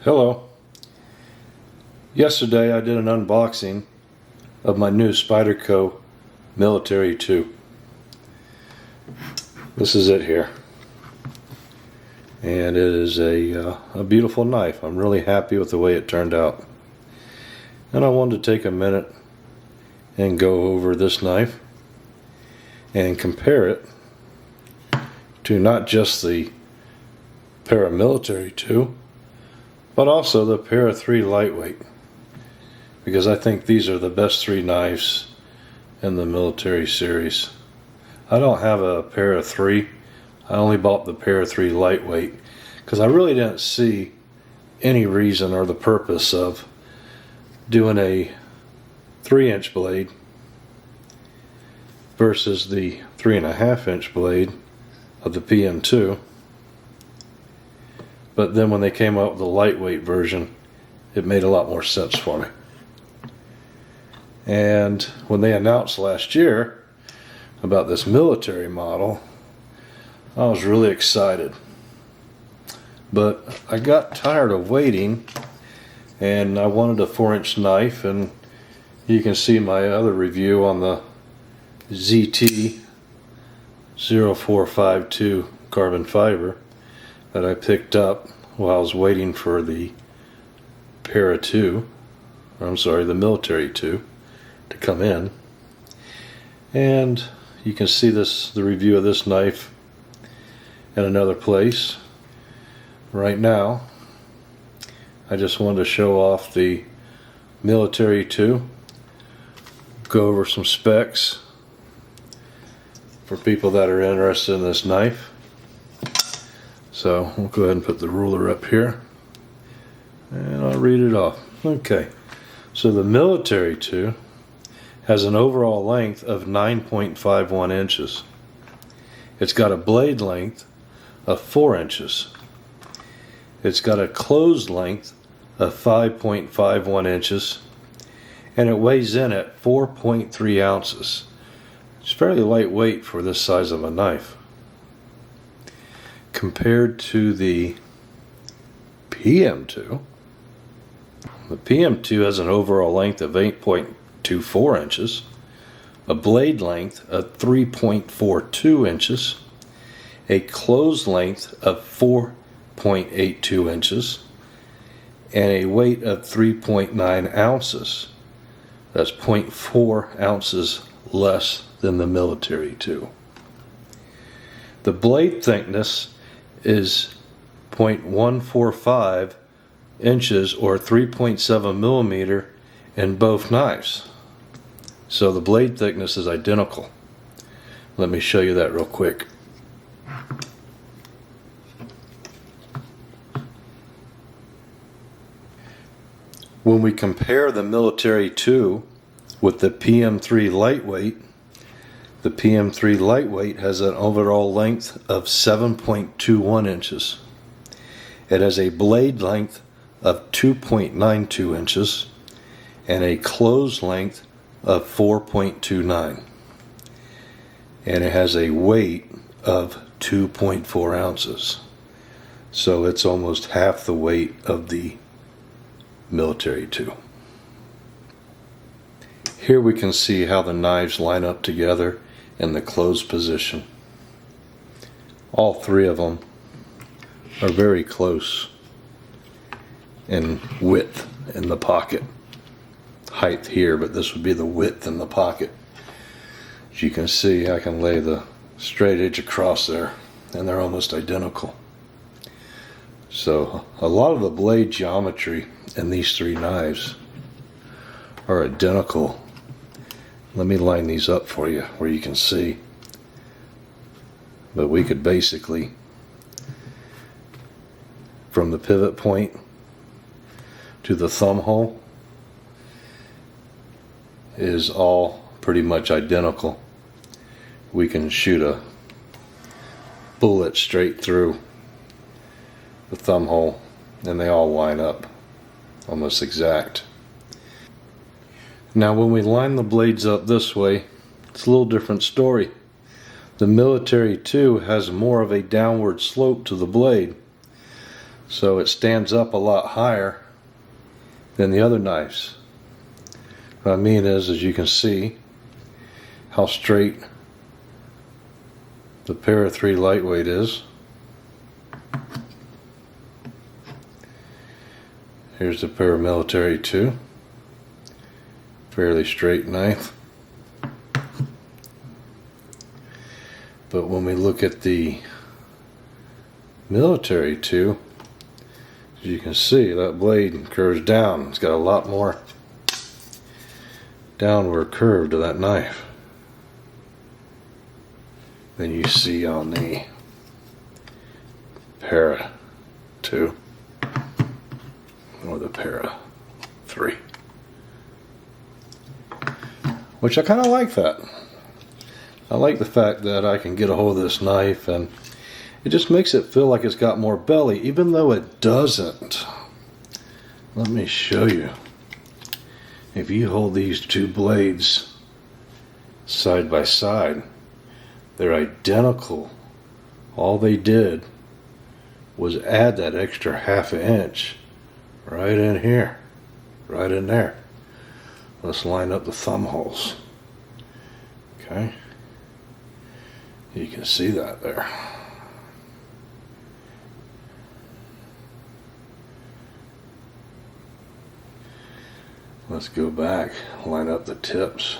Hello. Yesterday I did an unboxing of my new Spyderco Military 2. This is it here. And it is a beautiful knife. I'm really happy with the way it turned out. And I wanted to take a minute and go over this knife and compare it to not just the Paramilitary 2, but also the Para 3 lightweight, because I think these are the best three knives in the military series. I don't have a Para 3. I only bought the Para 3 lightweight because I really didn't see any reason or the purpose of doing a 3-inch blade versus the 3.5-inch blade of the PM2. But then when they came out with the lightweight version, it made a lot more sense for me. And when they announced last year about this military model, I was really excited. But I got tired of waiting, and I wanted a 4-inch knife, and you can see my other review on the ZT 0452 carbon fiber that I picked up while I was waiting for the Para 2, or I'm sorry, the Military 2 to come in. And you can see the review of this knife in another place. Right now, I just wanted to show off the Military 2, go over some specs for people that are interested in this knife. So we'll go ahead and put the ruler up here and I'll read it off. Okay, so the Military 2 has an overall length of 9.51 inches. It's got a blade length of 4 inches. It's got a closed length of 5.51 inches, and it weighs in at 4.3 ounces. It's fairly lightweight for this size of a knife. Compared to the PM2, the PM2 has an overall length of 8.24 inches, a blade length of 3.42 inches, a closed length of 4.82 inches, and a weight of 3.9 ounces. That's 0.4 ounces less than the Military 2. The blade thickness is 0.145 inches or 3.7 millimeter in both knives. So the blade thickness is identical. Let me show you that real quick. When we compare the Military 2 with the PM3 lightweight, the PM3 lightweight has an overall length of 7.21 inches. It has a blade length of 2.92 inches and a closed length of 4.29. And it has a weight of 2.4 ounces. So it's almost half the weight of the Military 2. Here we can see how the knives line up together in the closed position. All three of them are very close in width in the pocket. Height here, but this would be the width in the pocket. As you can see, I can lay the straight edge across there, and they're almost identical. So a lot of the blade geometry in these three knives are identical. Let me line these up for you where you can see. But we could basically, from the pivot point to the thumb hole, is all pretty much identical. We can shoot a bullet straight through the thumb hole and they all line up almost exact. Now when we line the blades up this way, it's a little different story. The Military 2 has more of a downward slope to the blade. So it stands up a lot higher than the other knives. What I mean is, as you can see, how straight the Para 3 lightweight is. Here's the Paramilitary 2. Fairly straight knife. But when we look at the Military 2, as you can see, that blade curves down. It's got a lot more downward curve to that knife than you see on the Para 2 or the Para 3. Which I kind of like that. I like the fact that I can get a hold of this knife and it just makes it feel like it's got more belly, even though it doesn't. Let me show you. If you hold these two blades side by side, they're identical. All they did was add that extra ½ inch right in here, right in there. Let's line up the thumb holes. Okay, you can see that there. Let's go back, line up the tips.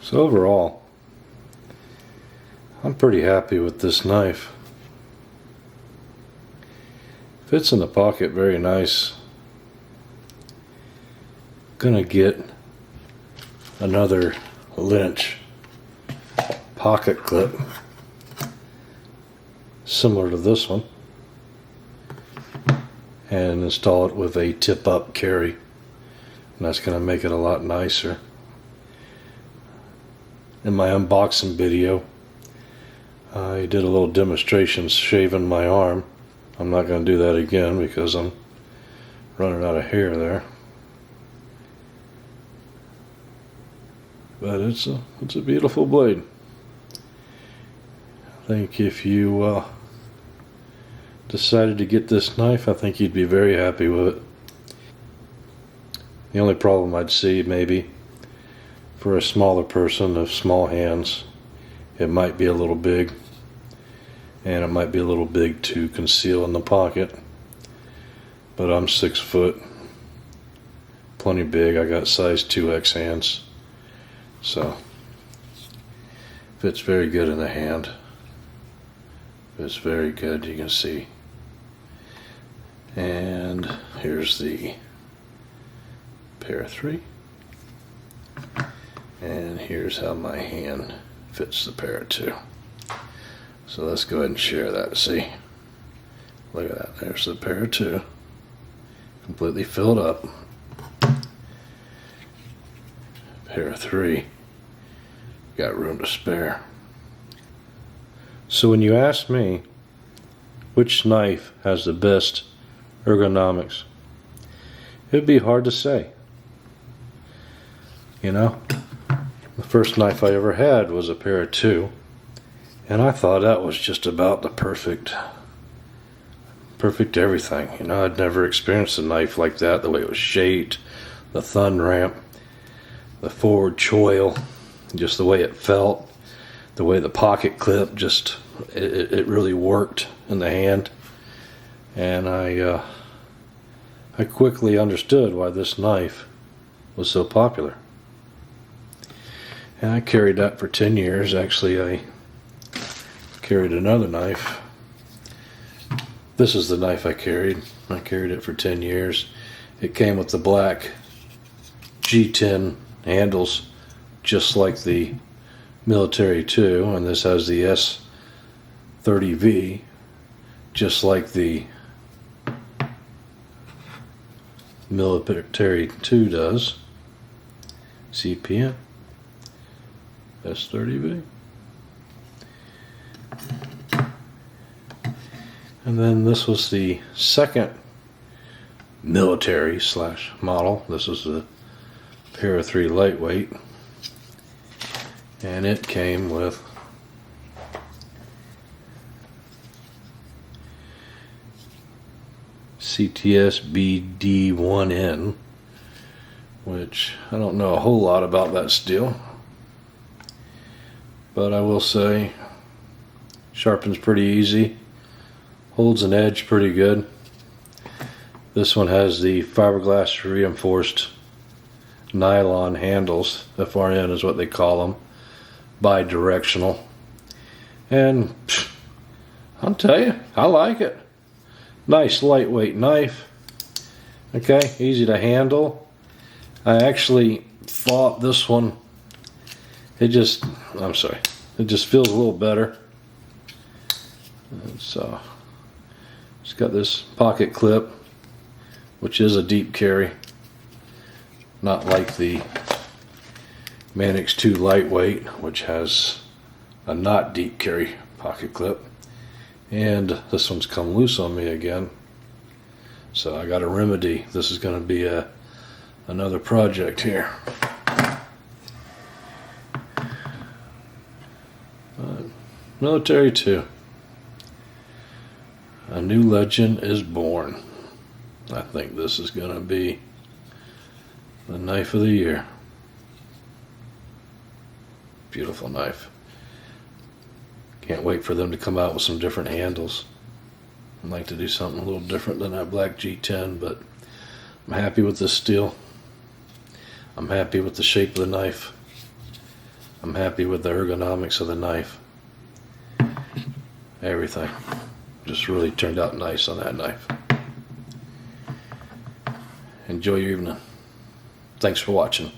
So overall, I'm pretty happy with this knife. Fits in the pocket very nice. Gonna get another Lynch pocket clip similar to this one and install it with a tip-up carry, and that's gonna make it a lot nicer. In my unboxing video, I did a little demonstration shaving my arm. I'm not going to do that again because I'm running out of hair there. But it's a beautiful blade. I think if you decided to get this knife, I think you'd be very happy with it. The only problem I'd see maybe for a smaller person of small hands, it might be a little big, and it might be a little big to conceal in the pocket. But I'm 6 foot, plenty big. I got size 2X hands, so fits very good in the hand. Fits very good, you can see. And here's the Para 3. And here's how my hand fits the Para 2. So let's go ahead and share that. See? Look at that. There's the Para 2. Completely filled up. Para 3. Got room to spare. So when you ask me which knife has the best ergonomics, it'd be hard to say. You know? The first knife I ever had was a Para 2, and I thought that was just about the perfect everything. You know, I'd never experienced a knife like that, the way it was shaped, the thumb ramp, the forward choil, just the way it felt, the way the pocket clip, just it really worked in the hand. And I quickly understood why this knife was so popular. And I carried that for 10 years. Actually, I carried another knife. This is the knife I carried. I carried it for 10 years. It came with the black G10 handles, just like the Military 2, and this has the S30V, just like the Military 2 does. CPM S30V. And then this was the second military / model. This was the Para 3 lightweight, and it came with CTS BD1N, which I don't know a whole lot about that steel, but I will say sharpens pretty easy, holds an edge pretty good. This one has the fiberglass reinforced nylon handles. FRN is what they call them, bi-directional, and I'll tell you, I like it. Nice lightweight knife. Okay, easy to handle. I actually thought this one, it just feels a little better. And so it's got this pocket clip, which is a deep carry, not like the Manix 2 lightweight, which has a not deep carry pocket clip. And this one's come loose on me again, so I got a remedy. This is going to be another project here. Military 2. A new legend is born. I think this is going to be the knife of the year. Beautiful knife. Can't wait for them to come out with some different handles. I'd like to do something a little different than that black G10, but I'm happy with this steel. I'm happy with the shape of the knife. I'm happy with the ergonomics of the knife. Everything just really turned out nice on that knife. Enjoy your evening. Thanks for watching.